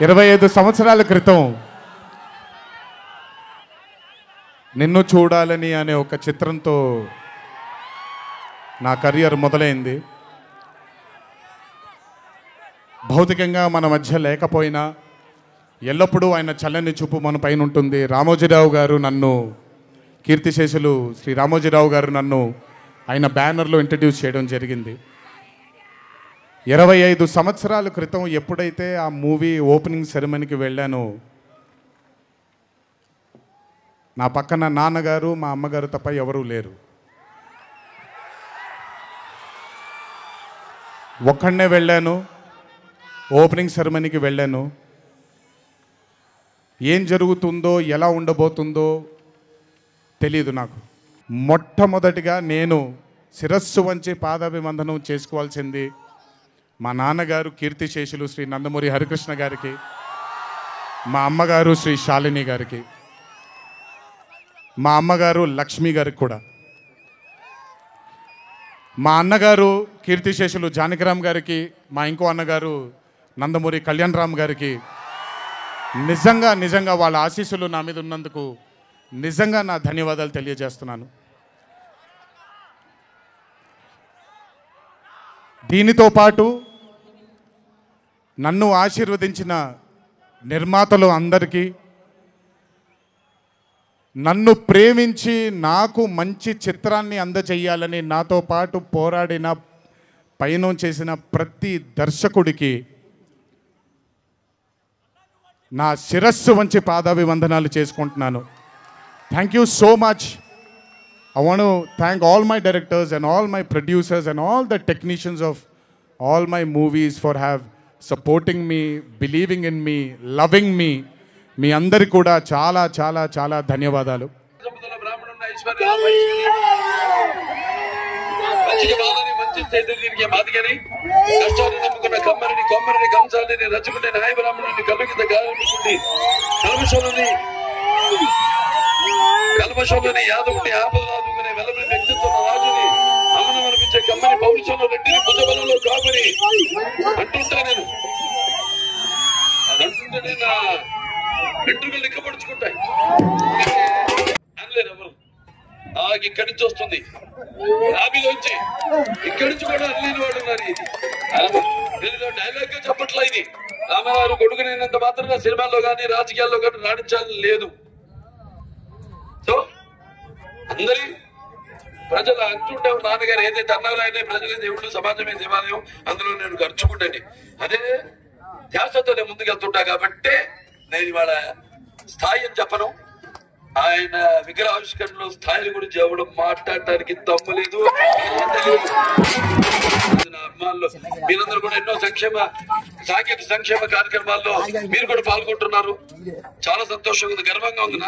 25 సంవత్సరాల క్రితం నిన్ను చూడాలని అనే ఒక చిత్రంతో నా కెరీర్ మొదలైంది. భౌతికంగా మన మధ్య లేకపోయినా ఎల్లప్పుడూ ఆయన చల్లని చూపు మన పైన ఉంటుంది. రామోజీరావు గారు నన్ను, కీర్తిశేషులు శ్రీ రామోజీరావు గారు నన్ను ఆయన బ్యానర్లో ఇంట్రడ్యూస్ చేయడం జరిగింది. 25 సంవత్సరాల క్రితం ఎప్పుడైతే ఆ మూవీ ఓపెనింగ్ సెరమనీకి వెళ్ళానో నా పక్కన నాన్నగారు మా అమ్మగారు తప్ప ఎవరూ లేరు. ఒక్కడనే వెళ్ళాను, ఓపెనింగ్ సెరమనీకి వెళ్ళాను. ఏం జరుగుతుందో ఎలా ఉండబోతుందో తెలియదు నాకు. మొట్టమొదటిగా నేను శిరస్సు వంచి పాదాభివందనం చేసుకోవాల్సింది మా నాన్నగారు కీర్తిశేషులు శ్రీ నందమూరి హరికృష్ణ గారికి, మా అమ్మగారు శ్రీ శాలిని గారికి, మా అమ్మగారు లక్ష్మి గారికి కూడా, మా అన్నగారు కీర్తిశేషులు జానకిరామ్ గారికి, మా ఇంకో అన్నగారు నందమూరి కళ్యాణ్ రామ్ గారికి నిజంగా వాళ్ళ ఆశీస్సులు నా మీద ఉన్నందుకు నిజంగా నా ధన్యవాదాలు తెలియజేస్తున్నాను. దీనితో పాటు నన్ను ఆశీర్వదించిన నిర్మాతలు అందరికీ, నన్ను ప్రేమించి నాకు మంచి చిత్రాన్ని అందజేయాలని నాతో పాటు పోరాడిన, పయనం చేసిన ప్రతి దర్శకుడికి నా శిరస్సు వంచి పాదాభివందనాలు చేసుకుంటున్నాను. Thank you so much. I want to thank all my directors and all my producers and all the technicians of all my movies for supporting me, believing in me, loving me. మీ అందరికి కూడా చాలా చాలా చాలా ధన్యవాదాలు. కల్మషంలోని యాదవుని ఆపదలాదుకునే వెలమని వ్యక్తిత్వం రాజుని అమనం అనిపించే కమ్మని పౌరుషంలో రెడ్డిని భుజబలంలో కాపుని అంటుంటా నేను. అది అంటుంటేనే నా వెంట్రుకలు నిక్కపడుచుకుంటాయి. అనలేరు ఎవరు. ఇక్కడి నుంచి వస్తుంది ఆమెలోంచి, ఇక్కడి నుంచి కూడా అనలేని వాడు ఉన్నారు. ఇది డైలాగ్ గా చెప్పట్లా. ఇది రామగారు కొడుకునేంత మాత్రం సినిమాల్లో కానీ రాజకీయాల్లో కానీ రాణించాలని లేదు. సో అందరి ప్రజలు అంటుంటే నాన్నగారు ఏదైతే అన్నారో ఆయన ప్రజలే దేవుడు, సమాజమే దేవాలయం, అందులో నేను ఖర్చుకుంటాను. అదే ధ్యాసతో నేను ముందుకెళ్తుంటా కాబట్టి నేను ఇవాళ స్థాయి అని చెప్పను. ఆయన విగ్రహావిష్కరణలో స్థాయిల గురించి ఎవడు మాట్లాడటానికి తప్పలేదు. నా అభిమానులు మీరందరూ కూడా ఎన్నో సాంఘిక సంక్షేమ కార్యక్రమాల్లో మీరు కూడా పాల్గొంటున్నారు. చాలా సంతోషంగా ఉంది, గర్వంగా ఉంది.